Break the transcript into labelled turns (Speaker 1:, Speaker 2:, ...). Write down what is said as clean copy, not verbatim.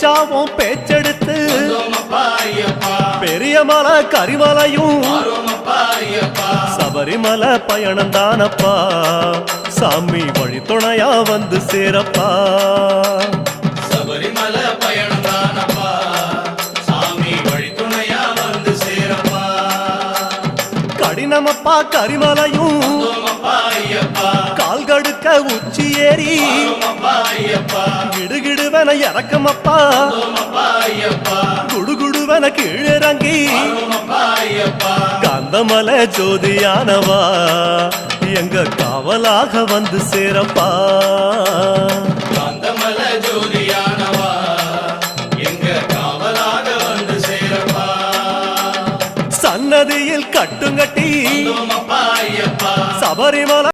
Speaker 1: பேச்சாவும் பேச்செடுத்து பெரிய மலை கரிமலையும் சபரிமலை பயணம் தானப்பா சாமி வழி துணையா வந்து சேரப்பா
Speaker 2: சபரிமலை பயணம் தானப்பா சாமி வழி துணையா வந்து சேரப்பா
Speaker 1: கடினமப்பா கரிமலையும் கால் கடுக்க உச்சி ஏறி கிடுகிடுவன இறக்கமப்பா குடுகுடுவன கீழிறங்கி காந்தமலை ஜோதியானவா எங்க காவலாக வந்து சேரப்பா
Speaker 2: காந்தமலை ஜோதியானவா எங்க காவலாக வந்து சேரப்பா
Speaker 1: சன்னதியில் கட்டுங்கட்டி சபரிமலை